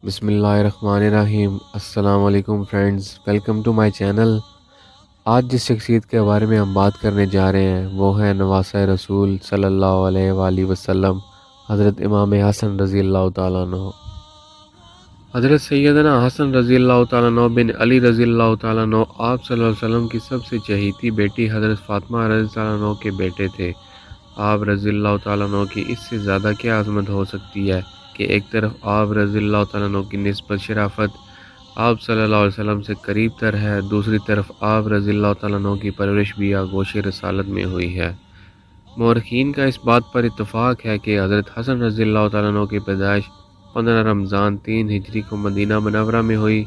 بسم اللہ الرحمن الرحیم۔ السلام علیکم friends, welcome to my channel. آج جس شخصیت کے بارے میں ہم بات کرنے جا رہے ہیں وہ ہے نواسۂ رسول صلی اللہ علیہ وآلہ وسلم، حضرت امام حسن رضی اللہ تعالیٰ عنہ۔ حضرت سیدنا حسن رضی اللہ تعالیٰ عنہ بن علی رضی اللہ تعالیٰ عنہ آپ صلی اللہ علیہ وسلم کی سب سے چہیتی بیٹی حضرت فاطمہ رضی اللہ عنہ کے بیٹے تھے۔ آپ رضی اللہ تعالیٰ عنہ کی اس سے زیادہ کیا عظمت ہو سکتی ہے کہ ایک طرف آپ رضی اللہ تعالیٰ عنہ کی نسبت شرافت آپ صلی اللہ علیہ وسلم سے قریب تر ہے، دوسری طرف آپ رضی اللہ تعالیٰ عنہ کی پرورش بھی آغوش رسالت میں ہوئی ہے۔ مورخین کا اس بات پر اتفاق ہے کہ حضرت حسن رضی اللہ تعالیٰ عنہ کی پیدائش 15 رمضان 3 ہجری کو مدینہ منورہ میں ہوئی۔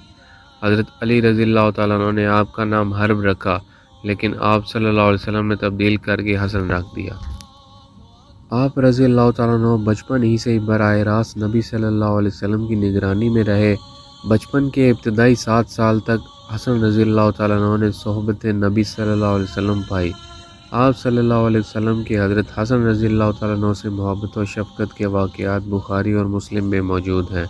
حضرت علی رضی اللہ تعالیٰ عنہ نے آپ کا نام حرب رکھا، لیکن آپ صلی اللہ علیہ وسلم نے تبدیل کر کے حسن رکھ دیا۔ آپ رضی اللہ تعالیٰ عنہ بچپن ہی سے براہ راست نبی صلی اللہ علیہ وسلم کی نگرانی میں رہے۔ بچپن کے ابتدائی 7 سال تک حسن رضی اللہ تعالیٰ عنہ نے صحبت نبی صلی اللہ علیہ وسلم پائی۔ آپ صلی اللہ علیہ وسلم کے حضرت حسن رضی اللہ تعالیٰ عنہ سے محبت و شفقت کے واقعات بخاری اور مسلم میں موجود ہیں۔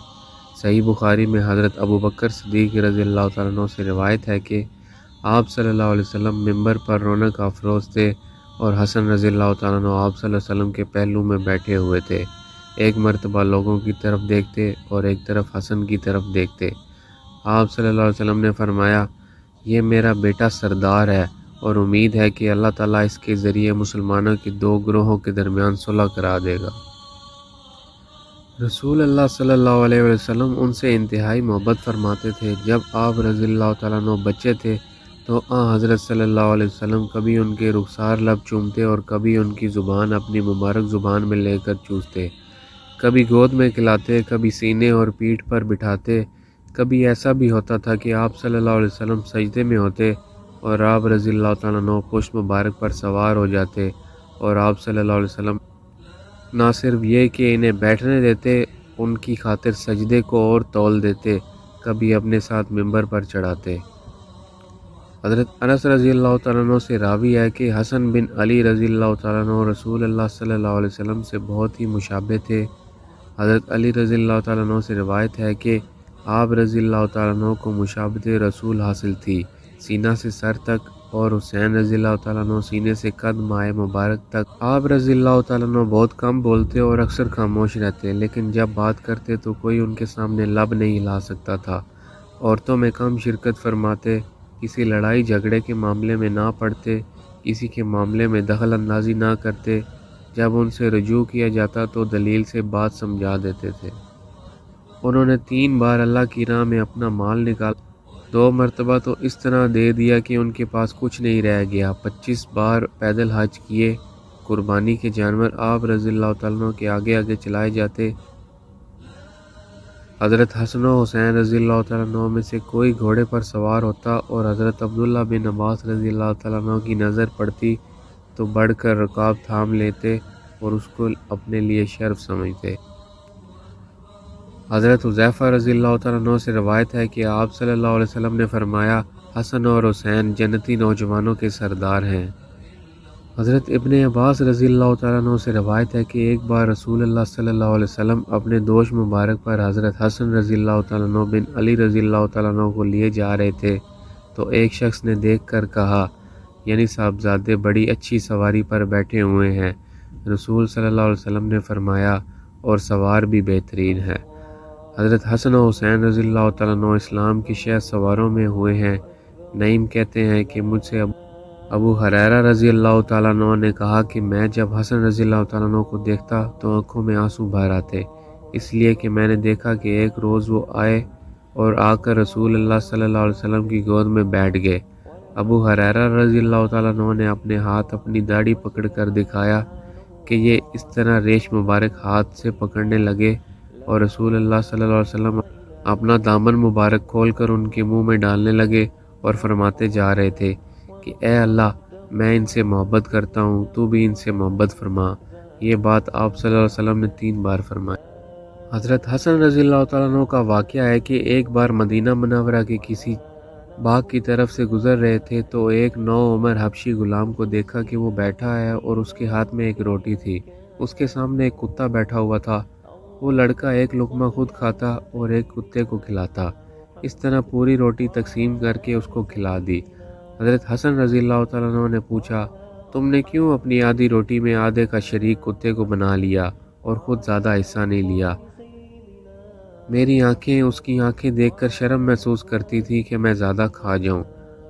صحیح بخاری میں حضرت ابو بکر صدیق رضی اللہ تعالیٰ عنہ سے روایت ہے کہ آپ صلی اللہ علیہ وسلم ممبر پر رونق افروز تھے اور حسن رضی اللہ تعالیٰ عنہ آپ صلی اللہ علیہ وسلم کے پہلو میں بیٹھے ہوئے تھے۔ ایک مرتبہ لوگوں کی طرف دیکھتے اور ایک طرف حسن کی طرف دیکھتے۔ آپ صلی اللہ علیہ وسلم نے فرمایا، یہ میرا بیٹا سردار ہے اور امید ہے کہ اللہ تعالیٰ اس کے ذریعے مسلمانوں کے 2 گروہوں کے درمیان صلح کرا دے گا۔ رسول اللہ صلی اللہ علیہ وسلم ان سے انتہائی محبت فرماتے تھے۔ جب آپ رضی اللہ تعالیٰ عنہ بچے تھے تو حضرت صلی اللہ علیہ وسلم کبھی ان کے رخسار لب چومتے اور کبھی ان کی زبان اپنی مبارک زبان میں لے کر چوستے، کبھی گود میں کھلاتے، کبھی سینے اور پیٹھ پر بٹھاتے۔ کبھی ایسا بھی ہوتا تھا کہ آپ صلی اللہ علیہ وسلم سجدے میں ہوتے اور آپ رضی اللہ تعالیٰ عنہ پشت مبارک پر سوار ہو جاتے اور آپ صلی اللہ علیہ وسلم نہ صرف یہ کہ انہیں بیٹھنے دیتے، ان کی خاطر سجدے کو اور تول دیتے، کبھی اپنے ساتھ ممبر پر چڑھاتے۔ حضرت انس رضی اللہ تعالیٰ عنہ سے راوی ہے کہ حسن بن علی رضی اللہ تعالیٰ عنہ رسول اللہ صلی اللہ علیہ وسلم سے بہت ہی مشابہ تھے۔ حضرت علی رضی اللہ تعالیٰ عنہ سے روایت ہے کہ آپ رضی اللہ تعالیٰ عنہ کو مشابہت رسول حاصل تھی، سینہ سے سر تک، اور حسین رضی اللہ تعالیٰ عنہ سینے سے قد مائع مبارک تک۔ آپ رضی اللہ تعالیٰ عنہ بہت کم بولتے اور اکثر خاموش رہتے، لیکن جب بات کرتے تو کوئی ان کے سامنے لب نہیں ہلا سکتا تھا۔ عورتوں میں کم شرکت فرماتے، کسی لڑائی جھگڑے کے معاملے میں نہ پڑتے، کسی کے معاملے میں دخل اندازی نہ کرتے، جب ان سے رجوع کیا جاتا تو دلیل سے بات سمجھا دیتے تھے۔ انہوں نے 3 بار اللہ کی راہ میں اپنا مال نکالا، 2 مرتبہ تو اس طرح دے دیا کہ ان کے پاس کچھ نہیں رہ گیا، 25 بار پیدل حج کیے۔ قربانی کے جانور آپ رضی اللہ تعالیٰ عنہ کے آگے آگے چلائے جاتے۔ حضرت حسن و حسین رضی اللہ تعالیٰ عنہ میں سے کوئی گھوڑے پر سوار ہوتا اور حضرت عبداللہ بن عباس رضی اللہ تعالیٰ عنہ کی نظر پڑتی تو بڑھ کر رکاب تھام لیتے اور اس کو اپنے لیے شرف سمجھتے۔ حضرت حذیفہ رضی اللہ تعالیٰ عنہ سے روایت ہے کہ آپ صلی اللہ علیہ وسلم نے فرمایا، حسن اور حسین جنتی نوجوانوں کے سردار ہیں۔ حضرت ابن عباس رضی اللہ تعالیٰ عنہ سے روایت ہے کہ ایک بار رسول اللہ صلی اللہ علیہ وسلم اپنے دوش مبارک پر حضرت حسن رضی اللہ تعالیٰ عنہ بن علی رضی اللہ تعالیٰ عنہ کو لیے جا رہے تھے تو ایک شخص نے دیکھ کر کہا، یعنی صاحبزادے بڑی اچھی سواری پر بیٹھے ہوئے ہیں۔ رسول صلی اللہ علیہ وسلم نے فرمایا، اور سوار بھی بہترین ہے۔ حضرت حسن و حسین رضی اللہ تعالیٰ عنہ اسلام کی شہ سواروں میں ہوئے ہیں۔ نعیم کہتے ہیں کہ مجھ سے ابو ہریرہ رضی اللہ تعالیٰ عنہ نے کہا کہ میں جب حسن رضی اللہ تعالیٰ عنہ کو دیکھتا تو آنکھوں میں آنسو بھر آتے، اس لیے کہ میں نے دیکھا کہ ایک روز وہ آئے اور آ کر رسول اللہ صلی اللہ علیہ وسلم کی گود میں بیٹھ گئے۔ ابو ہریرہ رضی اللہ تعالیٰ عنہ نے اپنے ہاتھ اپنی داڑھی پکڑ کر دکھایا کہ یہ اس طرح ریش مبارک ہاتھ سے پکڑنے لگے اور رسول اللہ صلی اللہ علیہ وسلم اپنا دامن مبارک کھول کر ان کے منہ میں ڈالنے لگے اور فرماتے جا رہے تھے کہ اے اللہ، میں ان سے محبت کرتا ہوں، تو بھی ان سے محبت فرما۔ یہ بات آپ صلی اللہ علیہ وسلم نے 3 بار فرمائی۔ حضرت حسن رضی اللہ تعالیٰ عنہ کا واقعہ ہے کہ ایک بار مدینہ منورہ کے کسی باغ کی طرف سے گزر رہے تھے تو ایک نوعمر حبشی غلام کو دیکھا کہ وہ بیٹھا ہے اور اس کے ہاتھ میں ایک روٹی تھی۔ اس کے سامنے ایک کتا بیٹھا ہوا تھا۔ وہ لڑکا ایک لقمہ خود کھاتا اور ایک کتے کو کھلاتا۔ اس طرح پوری روٹی تقسیم کر کے اس کو کھلا دی۔ حضرت حسن رضی اللہ تعالیٰ عنہ نے پوچھا، تم نے کیوں اپنی آدھی روٹی میں آدھے کا شریک کتے کو بنا لیا اور خود زیادہ حصہ نہیں لیا؟ میری آنکھیں اس کی آنکھیں دیکھ کر شرم محسوس کرتی تھی کہ میں زیادہ کھا جاؤں۔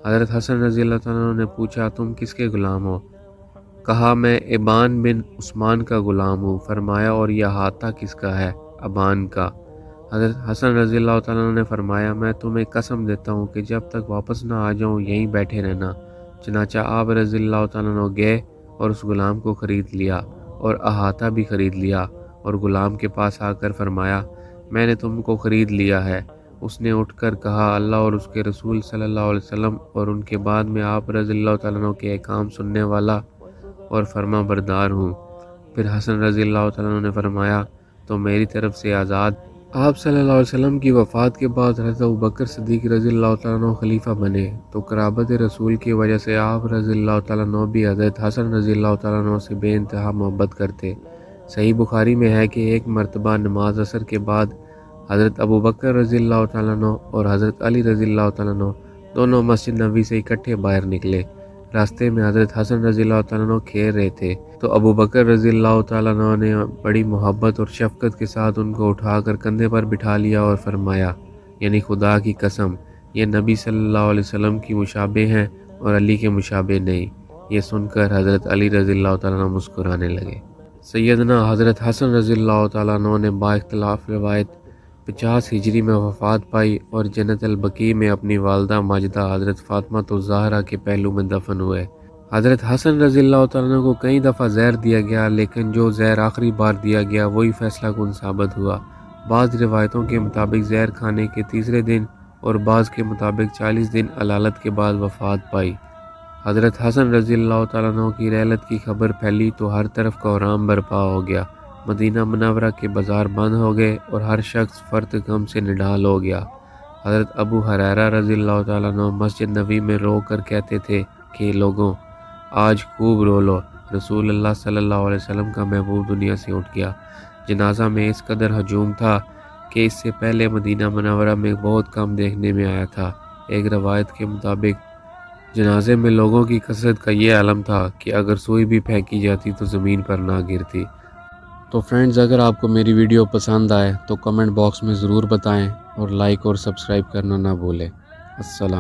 حضرت حسن رضی اللہ تعالیٰ عنہ نے پوچھا، تم کس کے غلام ہو؟ کہا، میں ابان بن عثمان کا غلام ہوں۔ فرمایا، اور یہ احاطہ کس کا ہے؟ ابان کا۔ حضرت حسن رضی اللہ تعالیٰ عنہ نے فرمایا، میں تمہیں قسم دیتا ہوں کہ جب تک واپس نہ آ جاؤں یہیں بیٹھے رہنا۔ چنانچہ آپ رضی اللہ تعالیٰ عنہ گئے اور اس غلام کو خرید لیا اور احاطہ بھی خرید لیا، اور غلام کے پاس آ کر فرمایا، میں نے تم کو خرید لیا ہے۔ اس نے اٹھ کر کہا، اللہ اور اس کے رسول صلی اللہ علیہ وسلم اور ان کے بعد میں آپ رضی اللہ تعالیٰ عنہ کے احکام سننے والا اور فرما بردار ہوں۔ پھر حسن رضی اللہ تعالیٰ عنہ نے فرمایا، تو میری طرف سے آزاد۔ آپ صلی اللہ علیہ وسلم کی وفات کے بعد حضرت ابوبکر صدیق رضی اللہ تعالیٰ عنہ خلیفہ بنے، تو قرابت رسول کی وجہ سے آپ رضی اللہ تعالیٰ عنہ بھی حضرت حسن رضی اللہ تعالیٰ عنہ سے بے انتہا محبت کرتے۔ صحیح بخاری میں ہے کہ ایک مرتبہ نماز عصر کے بعد حضرت ابوبکر رضی اللہ تعالیٰ عنہ اور حضرت علی رضی اللہ تعالیٰ عنہ دونوں مسجد نبوی سے اکٹھے باہر نکلے۔ راستے میں حضرت حسن رضی اللہ تعالیٰ عنہ کھیل رہے تھے، تو ابوبکر رضی اللہ تعالیٰ عنہ نے بڑی محبت اور شفقت کے ساتھ ان کو اٹھا کر کندھے پر بٹھا لیا اور فرمایا، یعنی خدا کی قسم، یہ نبی صلی اللہ علیہ وسلم کی مشابہ ہیں اور علی کے مشابہ نہیں۔ یہ سن کر حضرت علی رضی اللہ تعالیٰ عنہ مسکرانے لگے۔ سیدنا حضرت حسن رضی اللہ تعالیٰ عنہ نے با اختلاف روایت 50 ہجری میں وفات پائی اور جنت البقیع میں اپنی والدہ ماجدہ حضرت فاطمہ الزہرا کے پہلو میں دفن ہوئے۔ حضرت حسن رضی اللہ تعالیٰ عنہ کو کئی دفعہ زہر دیا گیا، لیکن جو زہر آخری بار دیا گیا وہی فیصلہ کن ثابت ہوا۔ بعض روایتوں کے مطابق زہر کھانے کے تیسرے دن اور بعض کے مطابق 40 دن علالت کے بعد وفات پائی۔ حضرت حسن رضی اللہ تعالیٰ عنہ کی رحلت کی خبر پھیلی تو ہر طرف کوہرام برپا ہو گیا۔ مدینہ منورہ کے بازار بند ہو گئے اور ہر شخص فرط غم سے نڈال ہو گیا۔ حضرت ابو ہریرہ رضی اللہ تعالیٰ عنہ مسجد نبوی میں رو کر کہتے تھے کہ لوگوں، آج خوب رو لو، رسول اللہ صلی اللہ علیہ وسلم کا محبوب دنیا سے اٹھ گیا۔ جنازہ میں اس قدر ہجوم تھا کہ اس سے پہلے مدینہ منورہ میں بہت کم دیکھنے میں آیا تھا۔ ایک روایت کے مطابق جنازے میں لوگوں کی کثرت کا یہ علم تھا کہ اگر سوئی بھی پھینکی جاتی تو زمین پر نہ گرتی۔ تو فرینڈز، اگر آپ کو میری ویڈیو پسند آئے تو کمنٹ باکس میں ضرور بتائیں اور لائک اور سبسکرائب کرنا نہ بھولیں۔ السلام۔